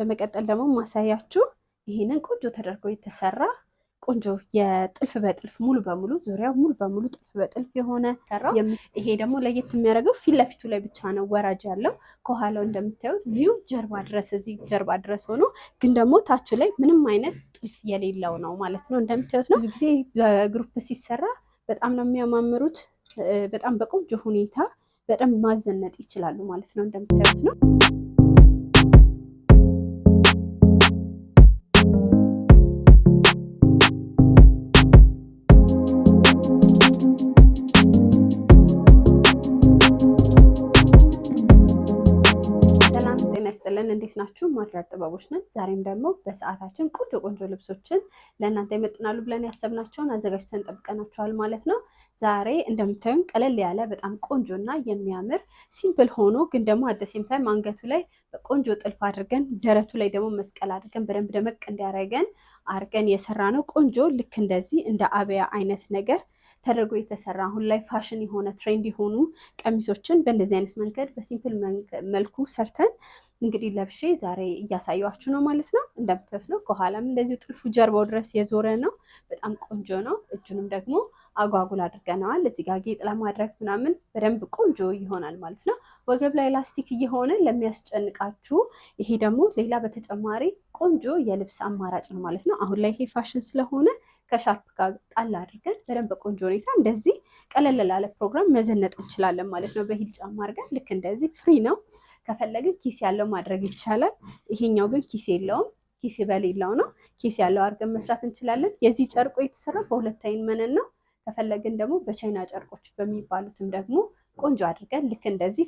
በመቀጠል ደግሞ ማሳያችሁ ይሄንን ቆንጆ ተደርጎ የተሰራ ቆንጆ የጥልፍ በጥልፍ ሙሉ በሙሉ ዙሪያው ሙሉ በሙሉ ጥልፍ በጥልፍ የሆነ ሰራው። ይሄ ደግሞ ለየት የሚያደርገው ፊት ለፊቱ ላይ ብቻ ነው ወራጅ ያለው። ከኋላው እንደምታዩት ቪው ጀርባ ድረስ እዚህ ጀርባ ድረስ ሆኖ ግን ደግሞ ታቹ ላይ ምንም አይነት ጥልፍ የሌለው ነው ማለት ነው። እንደምታዩት ነው። ብዙ ጊዜ በግሩፕ ሲሰራ በጣም ነው የሚያማምሩት። በጣም በቆንጆ ሁኔታ በጣም ማዘነጥ ይችላሉ ማለት ነው። እንደምታዩት ነው። ይስጥልን እንዴት ናችሁ? ማድረግ ጥበቦች ነን። ዛሬም ደግሞ በሰዓታችን ቆንጆ ቆንጆ ልብሶችን ለእናንተ ይመጥናሉ ብለን ያሰብናቸውን አዘጋጅተን ጠብቀናቸዋል ማለት ነው። ዛሬ እንደምታዩን ቀለል ያለ በጣም ቆንጆና የሚያምር ሲምፕል ሆኖ ግን ደግሞ አደሴም ታይም አንገቱ ላይ ቆንጆ ጥልፍ አድርገን ደረቱ ላይ ደግሞ መስቀል አድርገን በደንብ ደመቅ እንዲያደርገን አድርገን የሰራ ነው። ቆንጆ ልክ እንደዚህ እንደ አበያ አይነት ነገር ተደርጎ የተሰራ አሁን ላይ ፋሽን የሆነ ትሬንድ የሆኑ ቀሚሶችን በእንደዚህ አይነት መንገድ በሲምፕል መልኩ ሰርተን እንግዲህ ለብሼ ዛሬ እያሳየኋችሁ ነው ማለት ነው። እንደምታዩት ነው። ከኋላም እንደዚሁ ጥልፉ ጀርባው ድረስ የዞረ ነው። በጣም ቆንጆ ነው። እጁንም ደግሞ አጓጉል አድርገነዋል። እዚህ ጋር ጌጥ ለማድረግ ምናምን በደንብ ቆንጆ ይሆናል ማለት ነው። ወገብ ላይ ላስቲክ እየሆነ ለሚያስጨንቃችሁ ይሄ ደግሞ ሌላ በተጨማሪ ቆንጆ የልብስ አማራጭ ነው ማለት ነው። አሁን ላይ ይሄ ፋሽን ስለሆነ ከሻርፕ ጋር ጣል አድርገን በደንብ በቆንጆ ሁኔታ እንደዚህ ቀለል ላለ ፕሮግራም መዘነጥ እንችላለን ማለት ነው። በሂል ጫማ አድርገን ልክ እንደዚህ ፍሪ ነው። ከፈለግን ኪስ ያለው ማድረግ ይቻላል። ይሄኛው ግን ኪስ የለውም። ኪስ በሌለው ነው። ኪስ ያለው አድርገን መስራት እንችላለን። የዚህ ጨርቆ የተሰራ በሁለት አይን መነን ነው። ከፈለግን ደግሞ በቻይና ጨርቆች በሚባሉትም ደግሞ ቆንጆ አድርገን ልክ እንደዚህ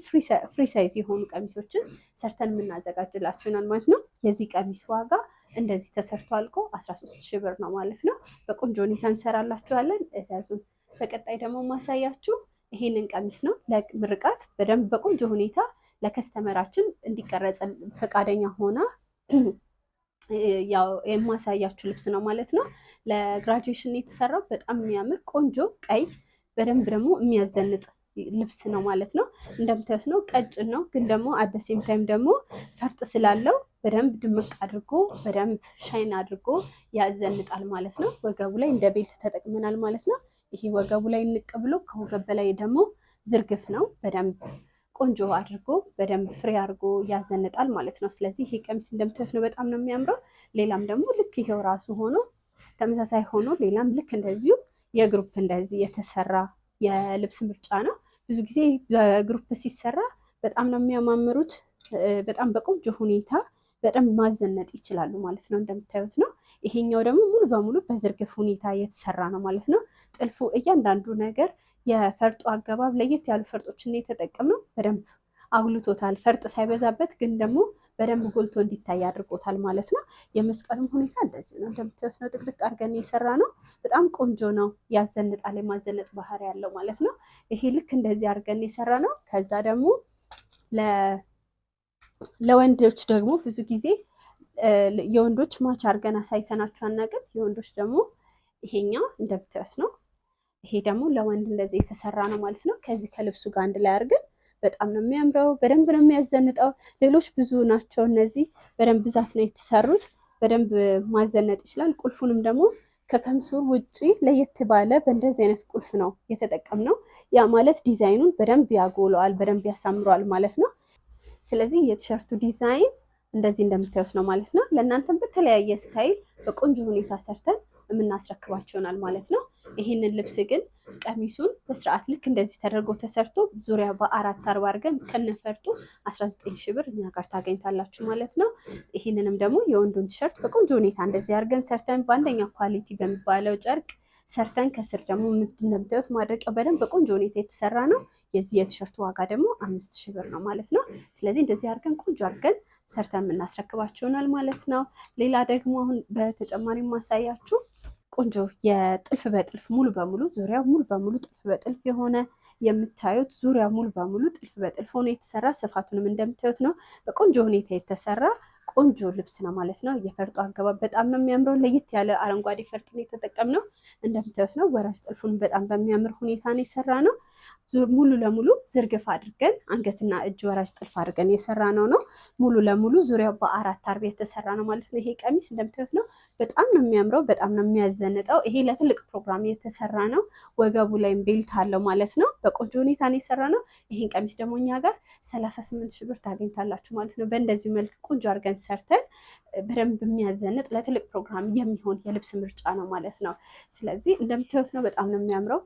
ፍሪ ሳይዝ የሆኑ ቀሚሶችን ሰርተን የምናዘጋጅላችሁናል ማለት ነው። የዚህ ቀሚስ ዋጋ እንደዚህ ተሰርቶ አልቆ 13,000 ብር ነው ማለት ነው። በቆንጆ ሁኔታ እንሰራላችኋለን። እዛዙን በቀጣይ ደግሞ ማሳያችሁ ይሄንን ቀሚስ ነው። ለምርቃት በደንብ በቆንጆ ሁኔታ ለከስተመራችን እንዲቀረጽ ፈቃደኛ ሆና ያው የማሳያችሁ ልብስ ነው ማለት ነው። ለግራጁዌሽን የተሰራው በጣም የሚያምር ቆንጆ ቀይ በደንብ ደግሞ የሚያዘንጥ ልብስ ነው ማለት ነው። እንደምታዩት ነው። ቀጭን ነው ግን ደግሞ አደሴም ታይም ደግሞ ፈርጥ ስላለው በደንብ ድምቅ አድርጎ በደንብ ሻይን አድርጎ ያዘንጣል ማለት ነው። ወገቡ ላይ እንደ ቤልት ተጠቅመናል ማለት ነው። ይሄ ወገቡ ላይ ንቅ ብሎ ከወገብ በላይ ደግሞ ዝርግፍ ነው። በደንብ ቆንጆ አድርጎ በደንብ ፍሬ አድርጎ ያዘንጣል ማለት ነው። ስለዚህ ይሄ ቀሚስ እንደምታዩት ነው። በጣም ነው የሚያምረው። ሌላም ደግሞ ልክ ይሄው ራሱ ሆኖ ተመሳሳይ ሆኖ ሌላም ልክ እንደዚሁ የግሩፕ እንደዚህ የተሰራ የልብስ ምርጫ ነው። ብዙ ጊዜ በግሩፕ ሲሰራ በጣም ነው የሚያማምሩት። በጣም በቆንጆ ሁኔታ በጣም ማዘነጥ ይችላሉ ማለት ነው። እንደምታዩት ነው። ይሄኛው ደግሞ ሙሉ በሙሉ በዝርግፍ ሁኔታ የተሰራ ነው ማለት ነው። ጥልፉ እያንዳንዱ ነገር የፈርጡ አገባብ ለየት ያሉ ፈርጦችን የተጠቀምነው በደንብ አጉልቶታል። ፈርጥ ሳይበዛበት ግን ደግሞ በደንብ ጎልቶ እንዲታይ አድርጎታል ማለት ነው። የመስቀሉም ሁኔታ እንደዚህ ነው። እንደምታዩት ነው። ጥቅጥቅ አድርገን የሰራ ነው። በጣም ቆንጆ ነው። ያዘንጣል። የማዘነጥ ባህሪ ያለው ማለት ነው። ይሄ ልክ እንደዚህ አድርገን የሰራ ነው። ከዛ ደግሞ ለወንዶች ደግሞ ብዙ ጊዜ የወንዶች ማች አድርገን አሳይተናቸው አናውቅም። የወንዶች ደግሞ ይሄኛው እንደምታዩት ነው። ይሄ ደግሞ ለወንድ እንደዚህ የተሰራ ነው ማለት ነው። ከዚህ ከልብሱ ጋር አንድ ላይ አድርገን በጣም ነው የሚያምረው። በደንብ ነው የሚያዘንጠው። ሌሎች ብዙ ናቸው። እነዚህ በደንብ ብዛት ነው የተሰሩት። በደንብ ማዘነጥ ይችላል። ቁልፉንም ደግሞ ከከምሱር ውጪ ለየት ባለ በእንደዚህ አይነት ቁልፍ ነው የተጠቀምነው። ያ ማለት ዲዛይኑን በደንብ ያጎለዋል፣ በደንብ ያሳምረዋል ማለት ነው። ስለዚህ የቲሸርቱ ዲዛይን እንደዚህ እንደምታዩት ነው ማለት ነው። ለእናንተም በተለያየ ስታይል በቆንጆ ሁኔታ ሰርተን የምናስረክባችሁ ይሆናል ማለት ነው። ይህንን ልብስ ግን ቀሚሱን በስርዓት ልክ እንደዚህ ተደርጎ ተሰርቶ ዙሪያ በ4 አርብ አድርገን ከነፈርጡ 19,000 ብር እኛ ጋር ታገኝታላችሁ ማለት ነው። ይህንንም ደግሞ የወንዱን ቲሸርት በቆንጆ ሁኔታ እንደዚህ አድርገን ሰርተን በአንደኛ ኳሊቲ በሚባለው ጨርቅ ሰርተን ከስር ደግሞ እንደምታዩት ማድረቂያው በደንብ በቆንጆ ሁኔታ የተሰራ ነው። የዚህ የቲሸርቱ ዋጋ ደግሞ 5,000 ብር ነው ማለት ነው። ስለዚህ እንደዚህ አድርገን ቆንጆ አድርገን ሰርተን የምናስረክባችሁ ይሆናል ማለት ነው። ሌላ ደግሞ አሁን በተጨማሪ ማሳያችሁ ቆንጆ የጥልፍ በጥልፍ ሙሉ በሙሉ ዙሪያው ሙሉ በሙሉ ጥልፍ በጥልፍ የሆነ የምታዩት ዙሪያ ሙሉ በሙሉ ጥልፍ በጥልፍ ሆኖ የተሰራ ስፋቱንም እንደምታዩት ነው። በቆንጆ ሁኔታ የተሰራ ቆንጆ ልብስ ነው ማለት ነው። የፈርጡ አገባብ በጣም ነው የሚያምረው። ለየት ያለ አረንጓዴ ፈርጥ ነው የተጠቀምነው። እንደምታዩት ነው። ወራጅ ጥልፉን በጣም በሚያምር ሁኔታ ነው የሰራ ነው። ሙሉ ለሙሉ ዝርግፍ አድርገን አንገትና እጅ ወራጅ ጥልፍ አድርገን የሰራ ነው። ሙሉ ለሙሉ ዙሪያው በ4 አርብ የተሰራ ነው ማለት ነው። ይሄ ቀሚስ እንደምታዩት ነው። በጣም ነው የሚያምረው። በጣም ነው የሚያዘንጠው። ይሄ ለትልቅ ፕሮግራም የተሰራ ነው። ወገቡ ላይም ቤልት አለው ማለት ነው። በቆንጆ ሁኔታ ነው የሰራ ነው። ይሄን ቀሚስ ደግሞ እኛ ጋር 38 ሺህ ብር ታገኝታላችሁ ማለት ነው። በእንደዚሁ መልክ ቆንጆ አድርገን ሰርተን በደንብ የሚያዘንጥ ለትልቅ ፕሮግራም የሚሆን የልብስ ምርጫ ነው ማለት ነው። ስለዚህ እንደምታዩት ነው። በጣም ነው የሚያምረው።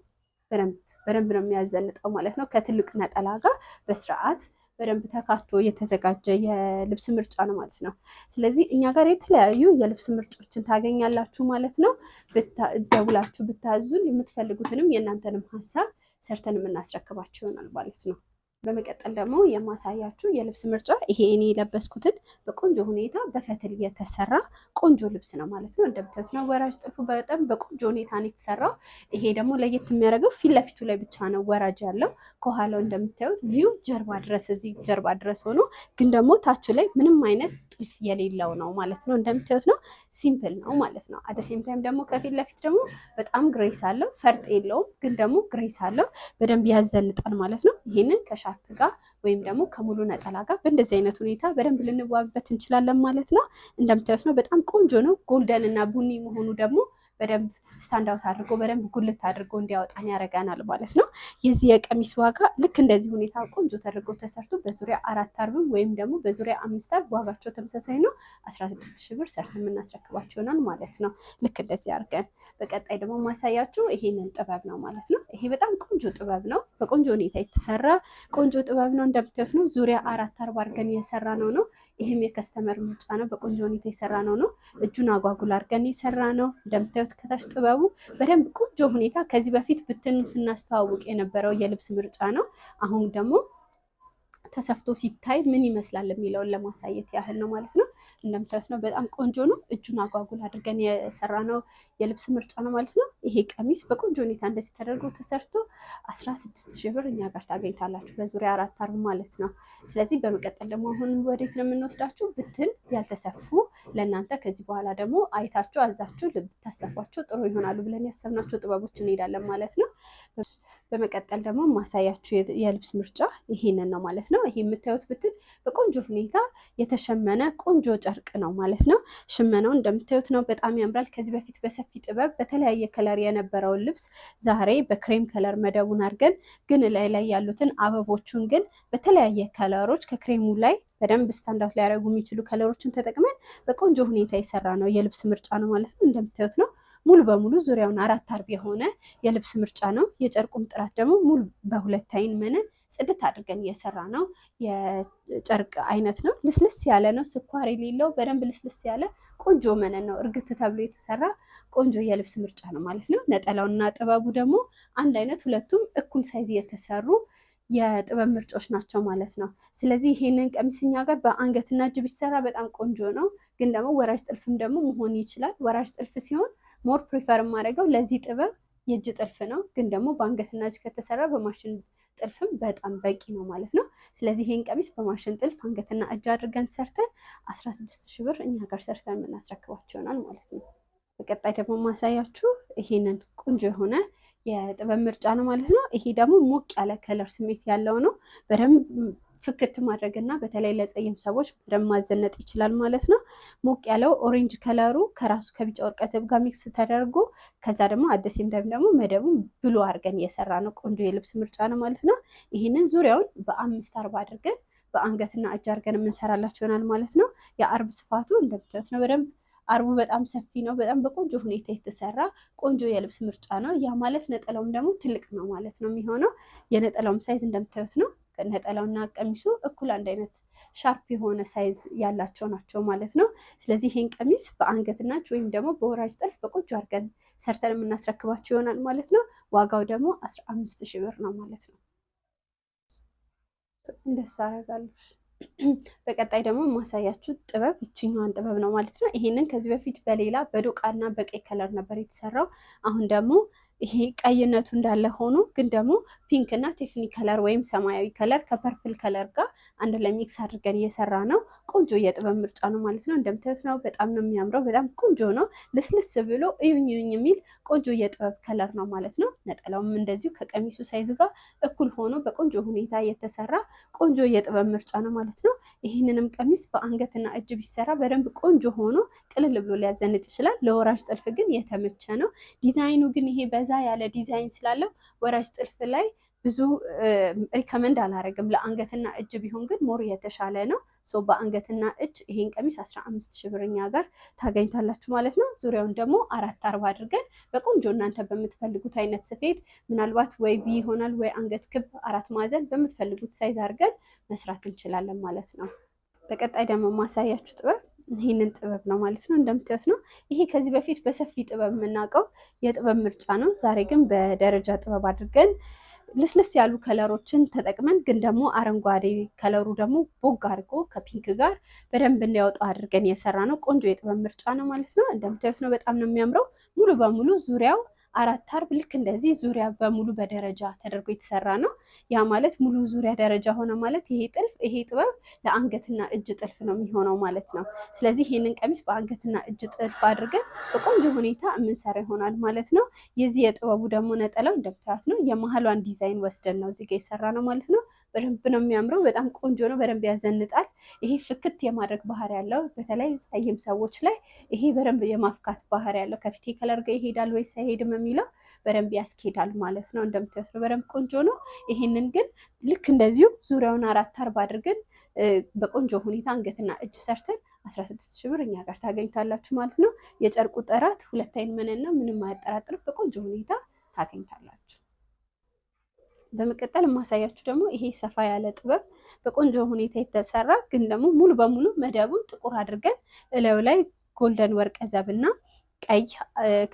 በደንብ ነው የሚያዘንጠው ማለት ነው። ከትልቅ ነጠላ ጋር በስርዓት በደንብ ተካቶ የተዘጋጀ የልብስ ምርጫ ነው ማለት ነው። ስለዚህ እኛ ጋር የተለያዩ የልብስ ምርጫዎችን ታገኛላችሁ ማለት ነው። ደውላችሁ ብታዙን የምትፈልጉትንም የእናንተንም ሀሳብ ሰርተን የምናስረክባችሁ ይሆናል ማለት ነው። በመቀጠል ደግሞ የማሳያችሁ የልብስ ምርጫ ይሄ እኔ የለበስኩትን በቆንጆ ሁኔታ በፈትል የተሰራ ቆንጆ ልብስ ነው ማለት ነው። እንደምታዩት ነው። ወራጅ ጥልፉ በጣም በቆንጆ ሁኔታ ነው የተሰራው። ይሄ ደግሞ ለየት የሚያደርገው ፊት ለፊቱ ላይ ብቻ ነው ወራጅ ያለው። ከኋላው እንደምታዩት ቪው ጀርባ ድረስ እዚህ ጀርባ ድረስ ሆኖ ግን ደግሞ ታቹ ላይ ምንም አይነት ጥልፍ የሌለው ነው ማለት ነው። እንደምታዩት ነው። ሲምፕል ነው ማለት ነው። አደሴም ታይም ደግሞ ከፊት ለፊት ደግሞ በጣም ግሬስ አለው። ፈርጥ የለውም ግን ደግሞ ግሬስ አለው። በደንብ ያዘንጣል ማለት ነው። ይሄንን ከሻርፕ ጋር ወይም ደግሞ ከሙሉ ነጠላ ጋር በእንደዚህ አይነት ሁኔታ በደንብ ልንዋብበት እንችላለን ማለት ነው። እንደምታዩት ነው። በጣም ቆንጆ ነው። ጎልደን እና ቡኒ መሆኑ ደግሞ በደንብ ስታንድ አውት አድርጎ በደንብ ጉልት አድርጎ እንዲያወጣን ያደርገናል ማለት ነው። የዚህ የቀሚስ ዋጋ ልክ እንደዚህ ሁኔታ ቆንጆ ተደርጎ ተሰርቶ በዙሪያ 4 አርብም ወይም ደግሞ በዙሪያ 5 አርብ ዋጋቸው ተመሳሳይ ነው። 16 ሺህ ብር ሰርተን የምናስረክባቸው ይሆናል ማለት ነው። ልክ እንደዚህ አድርገን በቀጣይ ደግሞ ማሳያችሁ ይሄንን ጥበብ ነው ማለት ነው። ይሄ በጣም ቆንጆ ጥበብ ነው። በቆንጆ ሁኔታ የተሰራ ቆንጆ ጥበብ ነው። እንደምታዩት ነው። ዙሪያ 4 አርብ አድርገን የሰራ ነው። ይሄም የከስተመር ምርጫ ነው። በቆንጆ ሁኔታ የሰራ ነው። እጁን አጓጉል አድርገን የሰራ ነው። እንደምታዩት ከታች ጥበቡ በደንብ ቆንጆ ሁኔታ ከዚህ በፊት ብትን ስናስተዋውቅ የነበረው የልብስ ምርጫ ነው። አሁን ደግሞ ተሰፍቶ ሲታይ ምን ይመስላል የሚለውን ለማሳየት ያህል ነው ማለት ነው። እንደምታዩት ነው። በጣም ቆንጆ ነው። እጁን አጓጉል አድርገን የሰራ ነው የልብስ ምርጫ ነው ማለት ነው። ይሄ ቀሚስ በቆንጆ ሁኔታ እንደዚህ ተደርጎ ተሰርቶ 16 ሺህ ብር እኛ ጋር ታገኝታላችሁ በዙሪያ 4 አርብ ማለት ነው። ስለዚህ በመቀጠል ደግሞ አሁን ወዴት ነው የምንወስዳችሁ? ብትን ያልተሰፉ ለእናንተ ከዚህ በኋላ ደግሞ አይታችሁ አዛችሁ ልታሰፏቸው ጥሩ ይሆናሉ ብለን ያሰብናቸው ጥበቦች እንሄዳለን ማለት ነው። በመቀጠል ደግሞ ማሳያችሁ የልብስ ምርጫ ይሄንን ነው ማለት ነው። ይሄ የምታዩት ብትን በቆንጆ ሁኔታ የተሸመነ ቆንጆ ጨርቅ ነው ማለት ነው። ሽመናው እንደምታዩት ነው። በጣም ያምራል። ከዚህ በፊት በሰፊ ጥበብ በተለያየ ከለር የነበረውን ልብስ ዛሬ በክሬም ከለር መደቡን አድርገን ግን ላይ ያሉትን አበቦቹን ግን በተለያየ ከለሮች ከክሬሙ ላይ በደንብ ስታንዳውት ሊያደርጉ የሚችሉ ከለሮችን ተጠቅመን በቆንጆ ሁኔታ የሰራ ነው የልብስ ምርጫ ነው ማለት ነው። እንደምታዩት ነው። ሙሉ በሙሉ ዙሪያውን 4 አርብ የሆነ የልብስ ምርጫ ነው። የጨርቁም ጥራት ደግሞ ሙሉ በሁለት አይን መነን ጽድት አድርገን እየሰራ ነው የጨርቅ አይነት ነው። ልስልስ ያለ ነው። ስኳር የሌለው በደንብ ልስልስ ያለ ቆንጆ መነን ነው። እርግት ተብሎ የተሰራ ቆንጆ የልብስ ምርጫ ነው ማለት ነው። ነጠላውና ጥበቡ ደግሞ አንድ አይነት፣ ሁለቱም እኩል ሳይዝ የተሰሩ የጥበብ ምርጫዎች ናቸው ማለት ነው። ስለዚህ ይሄንን ቀሚስ እኛ ጋር በአንገትና እጅ ቢሰራ በጣም ቆንጆ ነው። ግን ደግሞ ወራጅ ጥልፍም ደግሞ መሆን ይችላል። ወራጅ ጥልፍ ሲሆን ሞር ፕሪፈር የማደርገው ለዚህ ጥበብ የእጅ ጥልፍ ነው። ግን ደግሞ በአንገትና እጅ ከተሰራ በማሽን ጥልፍም በጣም በቂ ነው ማለት ነው። ስለዚህ ይሄን ቀሚስ በማሽን ጥልፍ አንገትና እጅ አድርገን ሰርተን 16 ሺህ ብር እኛ ጋር ሰርተን የምናስረክባቸው ይሆናል ማለት ነው። በቀጣይ ደግሞ ማሳያችሁ ይሄንን ቆንጆ የሆነ የጥበብ ምርጫ ነው ማለት ነው። ይሄ ደግሞ ሞቅ ያለ ከለር ስሜት ያለው ነው። በደንብ ፍክት ማድረግና በተለይ ለጸይም ሰዎች በደንብ ማዘነጥ ይችላል ማለት ነው። ሞቅ ያለው ኦሬንጅ ከለሩ ከራሱ ከቢጫ ወርቀ ዘብ ጋር ሚክስ ተደርጎ ከዛ ደግሞ አደሴም ደግሞ መደቡን ብሎ አድርገን የሰራ ነው ቆንጆ የልብስ ምርጫ ነው ማለት ነው። ይህንን ዙሪያውን በ5 አርብ አድርገን በአንገትና እጅ አድርገን የምንሰራላቸው ይሆናል ማለት ነው። የአርብ ስፋቱ እንደምታዩት ነው። በደንብ አርቡ በጣም ሰፊ ነው። በጣም በቆንጆ ሁኔታ የተሰራ ቆንጆ የልብስ ምርጫ ነው። ያ ማለት ነጠላውም ደግሞ ትልቅ ነው ማለት ነው የሚሆነው። የነጠላውም ሳይዝ እንደምታዩት ነው። ነጠላውና ቀሚሱ እኩል አንድ አይነት ሻርፕ የሆነ ሳይዝ ያላቸው ናቸው ማለት ነው። ስለዚህ ይሄን ቀሚስ በአንገትና እጅ ወይም ደግሞ በወራጅ ጥልፍ በቆንጆ አድርገን ሰርተን የምናስረክባቸው ይሆናል ማለት ነው። ዋጋው ደግሞ 15 ሺህ ብር ነው ማለት ነው። እንደሱ አደርጋለሁ። በቀጣይ ደግሞ ማሳያችሁ ጥበብ ይችኛዋን ጥበብ ነው ማለት ነው። ይሄንን ከዚህ በፊት በሌላ በዶቃና በቀይ ከለር ነበር የተሰራው። አሁን ደግሞ ይሄ ቀይነቱ እንዳለ ሆኖ ግን ደግሞ ፒንክ እና ቲፍኒ ከለር ወይም ሰማያዊ ከለር ከፐርፕል ከለር ጋር አንድ ላይ ሚክስ አድርገን እየሰራ ነው። ቆንጆ የጥበብ ምርጫ ነው ማለት ነው። እንደምታዩት ነው። በጣም ነው የሚያምረው። በጣም ቆንጆ ነው። ልስልስ ብሎ እዩኝ እዩኝ የሚል ቆንጆ የጥበብ ከለር ነው ማለት ነው። ነጠላውም እንደዚሁ ከቀሚሱ ሳይዝ ጋር እኩል ሆኖ በቆንጆ ሁኔታ የተሰራ ቆንጆ የጥበብ ምርጫ ነው ማለት ነው። ይህንንም ቀሚስ በአንገትና እጅ ቢሰራ በደንብ ቆንጆ ሆኖ ቅልል ብሎ ሊያዘንጥ ይችላል። ለወራጅ ጥልፍ ግን የተመቸ ነው። ዲዛይኑ ግን ይሄ በዛ ያለ ዲዛይን ስላለው ወራጅ ጥልፍ ላይ ብዙ ሪከመንድ አላረግም። ለአንገትና እጅ ቢሆን ግን ሞር የተሻለ ነው። በአንገትና እጅ ይሄን ቀሚስ 15,000 ብር እኛ ጋር ታገኝታላችሁ ማለት ነው። ዙሪያውን ደግሞ 4/4 አድርገን በቆንጆ እናንተ በምትፈልጉት አይነት ስፌት ምናልባት ወይ ቢ ይሆናል ወይ አንገት ክብ 4 ማዕዘን በምትፈልጉት ሳይዝ አድርገን መስራት እንችላለን ማለት ነው። በቀጣይ ደግሞ ማሳያችሁ ጥበብ ይህንን ጥበብ ነው ማለት ነው። እንደምታዩት ነው። ይሄ ከዚህ በፊት በሰፊ ጥበብ የምናውቀው የጥበብ ምርጫ ነው። ዛሬ ግን በደረጃ ጥበብ አድርገን ልስልስ ያሉ ከለሮችን ተጠቅመን ግን ደግሞ አረንጓዴ ከለሩ ደግሞ ቦግ አድርጎ ከፒንክ ጋር በደንብ እንዲያወጣው አድርገን የሰራ ነው። ቆንጆ የጥበብ ምርጫ ነው ማለት ነው። እንደምታዩት ነው። በጣም ነው የሚያምረው። ሙሉ በሙሉ ዙሪያው 4/4 ልክ እንደዚህ ዙሪያ በሙሉ በደረጃ ተደርጎ የተሰራ ነው። ያ ማለት ሙሉ ዙሪያ ደረጃ ሆነ ማለት ይሄ ጥበብ ለአንገትና እጅ ጥልፍ ነው የሚሆነው ማለት ነው። ስለዚህ ይሄንን ቀሚስ በአንገትና እጅ ጥልፍ አድርገን በቆንጆ ሁኔታ የምንሰራ ይሆናል ማለት ነው። የዚህ የጥበቡ ደግሞ ነጠላው እንደምታዩት ነው። የመሀሏን ዲዛይን ወስደን ነው እዚህ ጋር የሰራ ነው ማለት ነው። በደንብ ነው የሚያምረው። በጣም ቆንጆ ነው። በደንብ ያዘንጣል። ይሄ ፍክት የማድረግ ባህሪ ያለው በተለይ ጸይም ሰዎች ላይ ይሄ በደንብ የማፍካት ባህሪ ያለው ከፊቴ ከለር ጋር ይሄዳል ወይስ አይሄድም የሚለው በደንብ ያስኬዳል ማለት ነው። እንደምታዩት በደንብ ቆንጆ ነው። ይሄንን ግን ልክ እንደዚሁ ዙሪያውን 4/4 አድርገን በቆንጆ ሁኔታ አንገትና እጅ ሰርተን 16,000 ብር እኛ ጋር ታገኝታላችሁ ማለት ነው። የጨርቁ ጥራት 2 አይን መነን ነው። ምንም አያጠራጥርም። በቆንጆ ሁኔታ ታገኝታላችሁ። በመቀጠል የማሳያችሁ ደግሞ ይሄ ሰፋ ያለ ጥበብ በቆንጆ ሁኔታ የተሰራ ግን ደግሞ ሙሉ በሙሉ መደቡን ጥቁር አድርገን እላዩ ላይ ጎልደን ወርቀ ዘብና ቀይ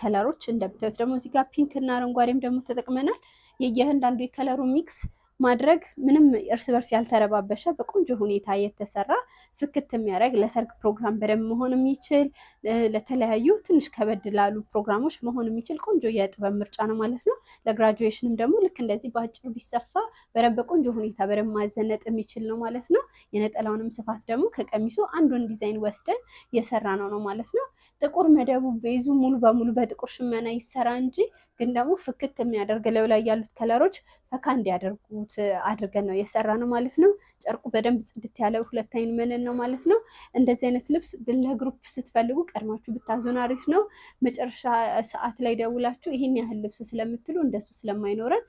ከለሮች እንደምታዩት ደግሞ እዚህ ጋር ፒንክ እና አረንጓዴም ደግሞ ተጠቅመናል። የእያንዳንዱ የከለሩ ሚክስ ማድረግ ምንም እርስ በርስ ያልተረባበሸ በቆንጆ ሁኔታ የተሰራ ፍክት የሚያደርግ ለሰርግ ፕሮግራም በደንብ መሆን የሚችል ለተለያዩ ትንሽ ከበድ ላሉ ፕሮግራሞች መሆን የሚችል ቆንጆ የጥበብ ምርጫ ነው ማለት ነው። ለግራጁዌሽንም ደግሞ ልክ እንደዚህ በአጭሩ ቢሰፋ በደንብ በቆንጆ ሁኔታ በደንብ ማዘነጥ የሚችል ነው ማለት ነው። የነጠላውንም ስፋት ደግሞ ከቀሚሱ አንዱን ዲዛይን ወስደን የሰራ ነው ማለት ነው። ጥቁር መደቡ ቤዙ ሙሉ በሙሉ በጥቁር ሽመና ይሰራ እንጂ ግን ደግሞ ፍክት የሚያደርግ ለው ላይ ያሉት ከለሮች ፈካ እንዲያደርጉት አድርገን ነው የሰራ ነው ማለት ነው። ጨርቁ በደንብ ጽድት ያለ 2 አይን መነን ነው ማለት ነው። እንደዚህ አይነት ልብስ ለግሩፕ ስትፈልጉ ቀድማችሁ ብታዙን አሪፍ ነው። መጨረሻ ሰዓት ላይ ደውላችሁ ይሄን ያህል ልብስ ስለምትሉ እንደሱ ስለማይኖረን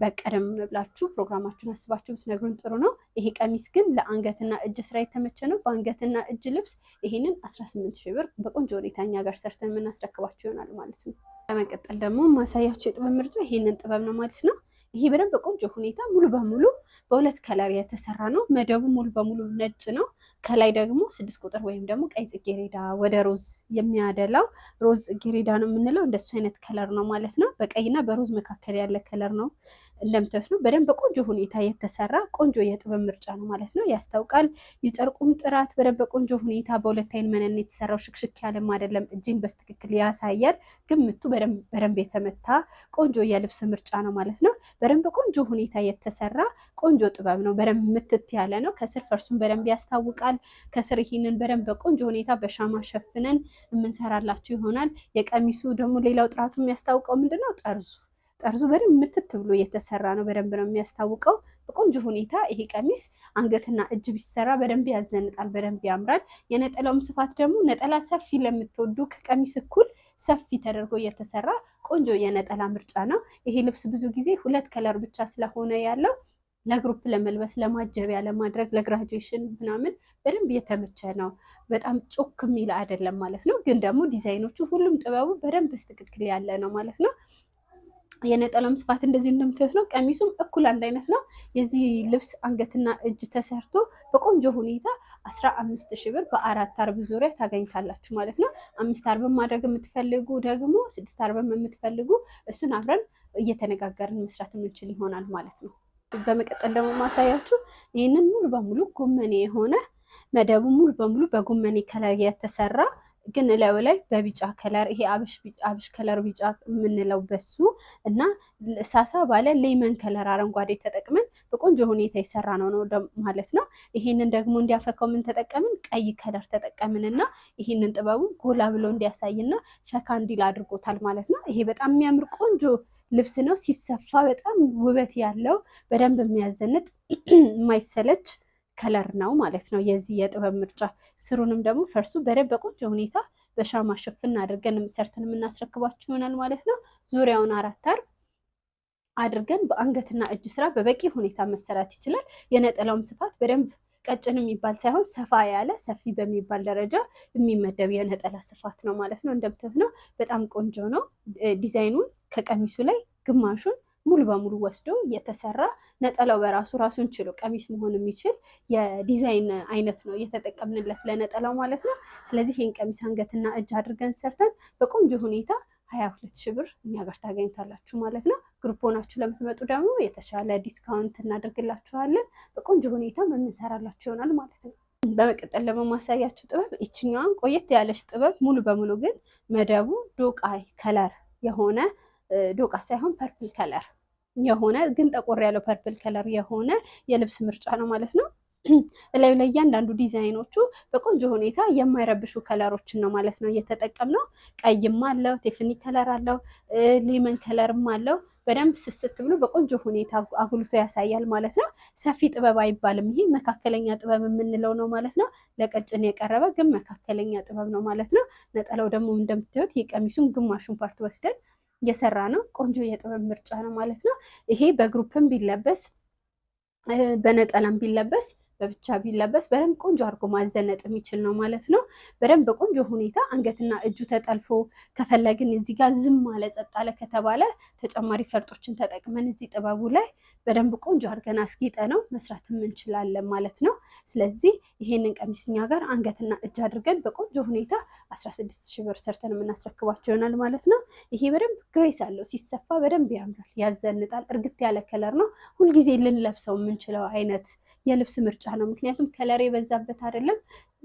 በቀደም ብላችሁ ፕሮግራማችሁን አስባችሁ ብትነግሩን ጥሩ ነው። ይሄ ቀሚስ ግን ለአንገትና እጅ ስራ የተመቸ ነው። በአንገትና እጅ ልብስ ይሄንን 18,000 ብር በቆንጆ ሁኔታ እኛ ጋር ሰርተን የምናስረክባችሁ ይሆናል ማለት ነው። በመቀጠል ደግሞ ማሳያችሁ የጥበብ ምርጫ ይሄንን ጥበብ ነው ማለት ነው። ይሄ በደንብ በቆንጆ ሁኔታ ሙሉ በሙሉ በ2 ከለር የተሰራ ነው። መደቡ ሙሉ በሙሉ ነጭ ነው። ከላይ ደግሞ 6 ቁጥር ወይም ደግሞ ቀይ ጽጌሬዳ ወደ ሮዝ የሚያደላው ሮዝ ጽጌሬዳ ነው የምንለው እንደሱ አይነት ከለር ነው ማለት ነው። በቀይና በሮዝ መካከል ያለ ከለር ነው። እንደምታዩት ነው። በደንብ በቆንጆ ሁኔታ የተሰራ ቆንጆ የጥበብ ምርጫ ነው ማለት ነው። ያስታውቃል። የጨርቁም ጥራት በደንብ በቆንጆ ሁኔታ በ2 አይን መነን የተሰራው ሽክሽክ ያለም አይደለም። እጅን በስትክክል ያሳያል። ግምቱ በደንብ የተመታ ቆንጆ የልብስ ምርጫ ነው ማለት ነው። በደንብ በቆንጆ ሁኔታ የተሰራ ቆንጆ ጥበብ ነው። በደንብ ምትት ያለ ነው። ከስር ፈርሱን በደንብ ያስታውቃል። ከስር ይህንን በደንብ በቆንጆ ሁኔታ በሻማ ሸፍነን የምንሰራላችሁ ይሆናል። የቀሚሱ ደግሞ ሌላው ጥራቱ የሚያስታውቀው ምንድነው? ጠርዙ በደንብ ምትት ብሎ የተሰራ ነው። በደንብ ነው የሚያስታውቀው። በቆንጆ ሁኔታ ይሄ ቀሚስ አንገትና እጅ ቢሰራ በደንብ ያዘንጣል፣ በደንብ ያምራል። የነጠላውም ስፋት ደግሞ ነጠላ ሰፊ ለምትወዱ ከቀሚስ እኩል ሰፊ ተደርጎ የተሰራ ቆንጆ የነጠላ ምርጫ ነው። ይሄ ልብስ ብዙ ጊዜ 2 ከለር ብቻ ስለሆነ ያለው ለግሩፕ ለመልበስ ለማጀቢያ ለማድረግ ለግራጁዌሽን ምናምን በደንብ የተመቸ ነው። በጣም ጮክ የሚል አይደለም ማለት ነው። ግን ደግሞ ዲዛይኖቹ ሁሉም ጥበቡ በደንብ በትክክል ያለ ነው ማለት ነው። የነጠላውም ስፋት እንደዚህ እንደምታዩት ነው። ቀሚሱም እኩል አንድ አይነት ነው። የዚህ ልብስ አንገትና እጅ ተሰርቶ በቆንጆ ሁኔታ 15,000 ብር በ4/4 ዙሪያ ታገኝታላችሁ ማለት ነው። 5/4 ማድረግ የምትፈልጉ ደግሞ 6/4 የምትፈልጉ እሱን አብረን እየተነጋገርን መስራት የምንችል ይሆናል ማለት ነው። በመቀጠል ደግሞ ማሳያችሁ ይህንን ሙሉ በሙሉ ጎመኔ የሆነ መደቡ ሙሉ በሙሉ በጎመኔ ከለር የተሰራ ግን ላዩ ላይ በቢጫ ከለር ይሄ አብሽ ከለር ቢጫ የምንለው በሱ እና ሳሳ ባለ ሌመን ከለር አረንጓዴ ተጠቅመን በቆንጆ ሁኔታ የሰራ ነው ማለት ነው። ይሄንን ደግሞ እንዲያፈካው ምን ተጠቀምን? ቀይ ከለር ተጠቀምንና ይሄንን ጥበቡን ጎላ ብሎ እንዲያሳይና ፈካ እንዲል አድርጎታል ማለት ነው። ይሄ በጣም የሚያምር ቆንጆ ልብስ ነው። ሲሰፋ በጣም ውበት ያለው በደንብ የሚያዘንጥ የማይሰለች ከለር ነው ማለት ነው የዚህ የጥበብ ምርጫ። ስሩንም ደግሞ ፈርሱ በደንብ በቆንጆ ሁኔታ በሻማ ሽፍን አድርገን ሰርተን የምናስረክባችሁ ይሆናል ማለት ነው። ዙሪያውን 4 አርብ አድርገን በአንገትና እጅ ስራ በበቂ ሁኔታ መሰራት ይችላል። የነጠላውም ስፋት በደንብ ቀጭን የሚባል ሳይሆን ሰፋ ያለ ሰፊ በሚባል ደረጃ የሚመደብ የነጠላ ስፋት ነው ማለት ነው። እንደምታዩት ነው፣ በጣም ቆንጆ ነው። ዲዛይኑን ከቀሚሱ ላይ ግማሹን ሙሉ በሙሉ ወስዶ የተሰራ ነጠላው በራሱ ራሱን ችሎ ቀሚስ መሆን የሚችል የዲዛይን አይነት ነው እየተጠቀምንለት ለነጠላው ማለት ነው። ስለዚህ ይህን ቀሚስ አንገትና እጅ አድርገን ሰርተን በቆንጆ ሁኔታ 22 ሺህ ብር እኛ ጋር ታገኝታላችሁ ማለት ነው። ግሩፕ ሆናችሁ ለምትመጡ ደግሞ የተሻለ ዲስካውንት እናደርግላችኋለን። በቆንጆ ሁኔታ የምንሰራላችሁ ይሆናል ማለት ነው። በመቀጠል ደግሞ ማሳያችሁ ጥበብ ይችኛዋን ቆየት ያለች ጥበብ ሙሉ በሙሉ ግን መደቡ ዶቃ ከለር የሆነ ዶቃ ሳይሆን ፐርፕል ከለር የሆነ ግን ጠቆር ያለው ፐርፕል ከለር የሆነ የልብስ ምርጫ ነው ማለት ነው። ላይ እያንዳንዱ ዲዛይኖቹ በቆንጆ ሁኔታ የማይረብሹ ከለሮችን ነው ማለት ነው እየተጠቀምነው። ቀይም አለው፣ ቴፍኒ ከለር አለው፣ ሌመን ከለርም አለው። በደንብ ስስት ብሎ በቆንጆ ሁኔታ አጉልቶ ያሳያል ማለት ነው። ሰፊ ጥበብ አይባልም፣ ይሄ መካከለኛ ጥበብ የምንለው ነው ማለት ነው። ለቀጭን የቀረበ ግን መካከለኛ ጥበብ ነው ማለት ነው። ነጠላው ደግሞ እንደምታዩት የቀሚሱን ግማሹን ፓርት ወስደን የሰራ ነው። ቆንጆ የጥበብ ምርጫ ነው ማለት ነው። ይሄ በግሩፕም ቢለበስ በነጠላም ቢለበስ በብቻ ቢለበስ በደንብ ቆንጆ አድርጎ ማዘነጥ የሚችል ነው ማለት ነው። በደንብ በቆንጆ ሁኔታ አንገትና እጁ ተጠልፎ ከፈለግን እዚህ ጋር ዝም አለ ጸጥ አለ ከተባለ ተጨማሪ ፈርጦችን ተጠቅመን እዚህ ጥበቡ ላይ በደንብ ቆንጆ አድርገን አስጊጠ ነው መስራትም እንችላለን ማለት ነው። ስለዚህ ይሄንን ቀሚስኛ ጋር አንገትና እጅ አድርገን በቆንጆ ሁኔታ 16 ሺህ ብር ሰርተን የምናስረክባቸው ይሆናል ማለት ነው። ይሄ በደንብ ግሬስ አለው፣ ሲሰፋ በደንብ ያምራል፣ ያዘንጣል። እርግት ያለ ከለር ነው። ሁልጊዜ ልንለብሰው የምንችለው አይነት የልብስ ምርጫ ነው። ምክንያቱም ከለር የበዛበት አይደለም፣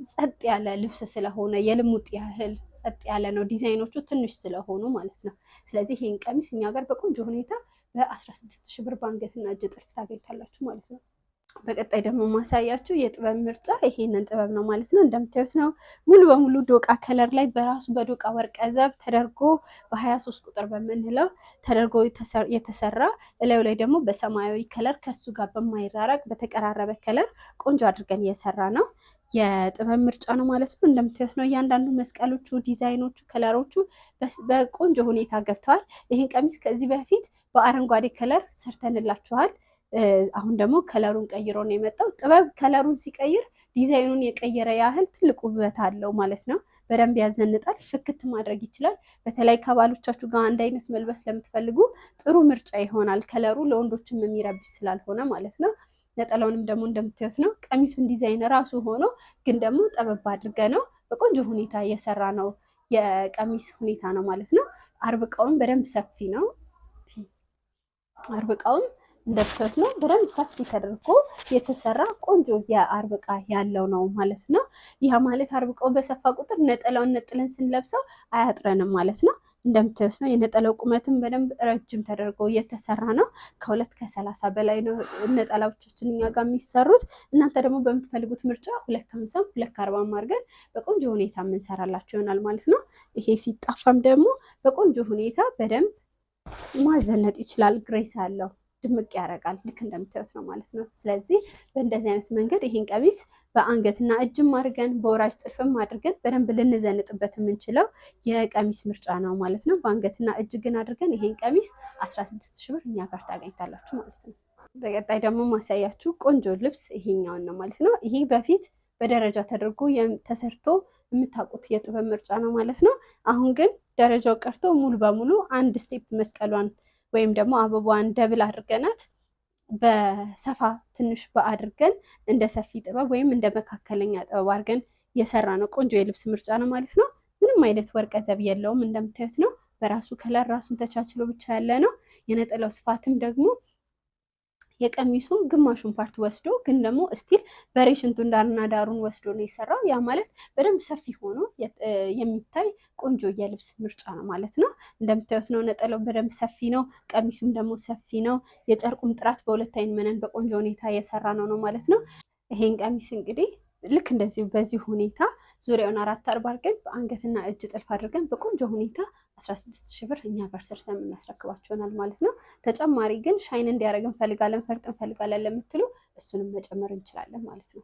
ጸጥ ያለ ልብስ ስለሆነ የልሙጥ ያህል ጸጥ ያለ ነው። ዲዛይኖቹ ትንሽ ስለሆኑ ማለት ነው። ስለዚህ ይሄን ቀሚስ እኛ ጋር በቆንጆ ሁኔታ በ16 ሺህ ብር በአንገትና እጅ ጥልፍ ታገኝታላችሁ ማለት ነው። በቀጣይ ደግሞ ማሳያችሁ የጥበብ ምርጫ ይሄንን ጥበብ ነው ማለት ነው። እንደምታዩት ነው ሙሉ በሙሉ ዶቃ ከለር ላይ በራሱ በዶቃ ወርቀ ዘብ ተደርጎ በ23 ቁጥር በምንለው ተደርጎ የተሰራ እላዩ ላይ ደግሞ በሰማያዊ ከለር ከሱ ጋር በማይራረቅ በተቀራረበ ከለር ቆንጆ አድርገን እየሰራ ነው የጥበብ ምርጫ ነው ማለት ነው። እንደምታዩት ነው እያንዳንዱ መስቀሎቹ፣ ዲዛይኖቹ፣ ከለሮቹ በቆንጆ ሁኔታ ገብተዋል። ይህን ቀሚስ ከዚህ በፊት በአረንጓዴ ከለር ሰርተንላችኋል። አሁን ደግሞ ከለሩን ቀይሮ ነው የመጣው። ጥበብ ከለሩን ሲቀይር ዲዛይኑን የቀየረ ያህል ትልቅ ውበት አለው ማለት ነው። በደንብ ያዘንጣል፣ ፍክት ማድረግ ይችላል። በተለይ ከባሎቻችሁ ጋር አንድ አይነት መልበስ ለምትፈልጉ ጥሩ ምርጫ ይሆናል። ከለሩ ለወንዶችም የሚረብሽ ስላልሆነ ማለት ነው። ነጠላውንም ደግሞ እንደምታዩት ነው ቀሚሱን ዲዛይን ራሱ ሆኖ ግን ደግሞ ጠበብ አድርገ ነው በቆንጆ ሁኔታ እየሰራ ነው የቀሚስ ሁኔታ ነው ማለት ነው። አርብ እቃውም በደንብ ሰፊ ነው። አርብ እቃውም እንደምታዩት ነው በደንብ ሰፊ ተደርጎ የተሰራ ቆንጆ የአርብ እቃ ያለው ነው ማለት ነው። ይህ ማለት አርብ እቃው በሰፋ ቁጥር ነጠላውን ነጥለን ስንለብሰው አያጥረንም ማለት ነው። እንደምታዩት ነው የነጠላው ቁመትም በደንብ ረጅም ተደርጎ የተሰራ ነው። ከ2 ከ30 በላይ ነው ነጠላዎቻችን እኛ ጋር የሚሰሩት። እናንተ ደግሞ በምትፈልጉት ምርጫ 2 ከ50 2 ከ40 አድርገን በቆንጆ ሁኔታ የምንሰራላችሁ ይሆናል ማለት ነው። ይሄ ሲጣፋም ደግሞ በቆንጆ ሁኔታ በደንብ ማዘነጥ ይችላል። ግሬስ አለው፣ ድምቅ ያደርጋል። ልክ እንደምታዩት ነው ማለት ነው። ስለዚህ በእንደዚህ አይነት መንገድ ይሄን ቀሚስ በአንገትና እጅም አድርገን በወራጅ ጥልፍም አድርገን በደንብ ልንዘንጥበት የምንችለው የቀሚስ ምርጫ ነው ማለት ነው። በአንገትና እጅ ግን አድርገን ይሄን ቀሚስ 16 ሺህ ብር እኛ ጋር ታገኝታላችሁ ማለት ነው። በቀጣይ ደግሞ ማሳያችሁ ቆንጆ ልብስ ይሄኛውን ነው ማለት ነው። ይሄ በፊት በደረጃ ተደርጎ ተሰርቶ የምታውቁት የጥበብ ምርጫ ነው ማለት ነው። አሁን ግን ደረጃው ቀርቶ ሙሉ በሙሉ አንድ ስቴፕ መስቀሏን ወይም ደግሞ አበባዋን ደብል አድርገናት በሰፋ ትንሽ በአድርገን እንደ ሰፊ ጥበብ ወይም እንደ መካከለኛ ጥበብ አድርገን የሰራ ነው ቆንጆ የልብስ ምርጫ ነው ማለት ነው። ምንም አይነት ወርቀ ዘብ የለውም። እንደምታዩት ነው በራሱ ከለር ራሱን ተቻችሎ ብቻ ያለ ነው። የነጠላው ስፋትም ደግሞ የቀሚሱን ግማሹን ፓርት ወስዶ ግን ደግሞ ስቲል በሬሽንቱን ዳርና ዳሩን ወስዶ ነው የሰራው። ያ ማለት በደንብ ሰፊ ሆኖ የሚታይ ቆንጆ የልብስ ምርጫ ነው ማለት ነው። እንደምታዩት ነው ነጠላው በደንብ ሰፊ ነው። ቀሚሱም ደግሞ ሰፊ ነው። የጨርቁም ጥራት በሁለት አይን መነን በቆንጆ ሁኔታ የሰራ ነው ማለት ነው። ይሄን ቀሚስ እንግዲህ ልክ እንደዚሁ በዚህ ሁኔታ ዙሪያውን 4/4 አድርገን በአንገትና እጅ ጥልፍ አድርገን በቆንጆ ሁኔታ 16,000 ብር እኛ ጋር ሰርተን የምናስረክባችሁናል ማለት ነው። ተጨማሪ ግን ሻይን እንዲያደርግ እንፈልጋለን፣ ፈርጥ እንፈልጋለን ለምትሉ እሱንም መጨመር እንችላለን ማለት ነው።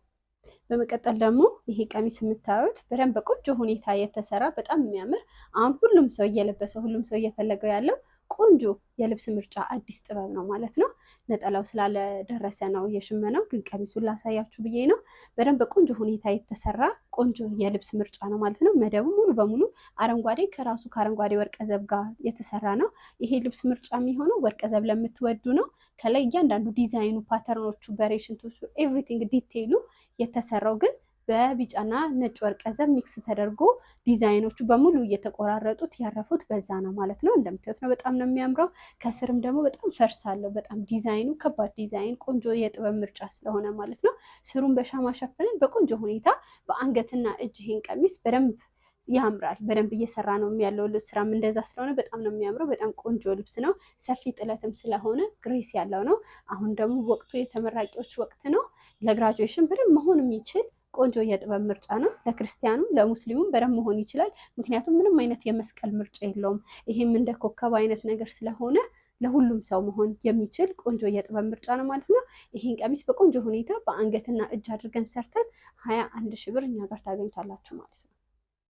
በመቀጠል ደግሞ ይሄ ቀሚስ የምታዩት በደንብ በቆንጆ ሁኔታ የተሰራ በጣም የሚያምር አሁን ሁሉም ሰው እየለበሰው ሁሉም ሰው እየፈለገው ያለው ቆንጆ የልብስ ምርጫ አዲስ ጥበብ ነው ማለት ነው። ነጠላው ስላለደረሰ ነው የሽመናው፣ ግን ቀሚሱን ላሳያችሁ ብዬ ነው። በደንብ በቆንጆ ሁኔታ የተሰራ ቆንጆ የልብስ ምርጫ ነው ማለት ነው። መደቡ ሙሉ በሙሉ አረንጓዴ ከራሱ ከአረንጓዴ ወርቀ ዘብ ጋር የተሰራ ነው። ይሄ ልብስ ምርጫ የሚሆነው ወርቀ ዘብ ለምትወዱ ነው። ከላይ እያንዳንዱ ዲዛይኑ፣ ፓተርኖቹ፣ በሬሽንቶቹ ኤቭሪቲንግ ዲቴይሉ የተሰራው ግን በቢጫና ነጭ ወርቀ ዘብ ሚክስ ተደርጎ ዲዛይኖቹ በሙሉ እየተቆራረጡት ያረፉት በዛ ነው ማለት ነው። እንደምታዩት ነው፣ በጣም ነው የሚያምረው። ከስርም ደግሞ በጣም ፈርስ አለው። በጣም ዲዛይኑ ከባድ ዲዛይን ቆንጆ የጥበብ ምርጫ ስለሆነ ማለት ነው። ስሩን በሻማ ሸፍነን በቆንጆ ሁኔታ በአንገትና እጅ ይሄን ቀሚስ በደንብ ያምራል። በደንብ እየሰራ ነው ያለው። ስራም እንደዛ ስለሆነ በጣም ነው የሚያምረው። በጣም ቆንጆ ልብስ ነው። ሰፊ ጥለትም ስለሆነ ግሬስ ያለው ነው። አሁን ደግሞ ወቅቱ የተመራቂዎች ወቅት ነው። ለግራጁዌሽን በደንብ መሆን የሚችል ቆንጆ የጥበብ ምርጫ ነው። ለክርስቲያኑም ለሙስሊሙም በደንብ መሆን ይችላል። ምክንያቱም ምንም አይነት የመስቀል ምርጫ የለውም። ይሄም እንደ ኮከብ አይነት ነገር ስለሆነ ለሁሉም ሰው መሆን የሚችል ቆንጆ የጥበብ ምርጫ ነው ማለት ነው። ይሄን ቀሚስ በቆንጆ ሁኔታ በአንገትና እጅ አድርገን ሰርተን 21,000 ብር እኛ ጋር ታገኙታላችሁ ማለት ነው።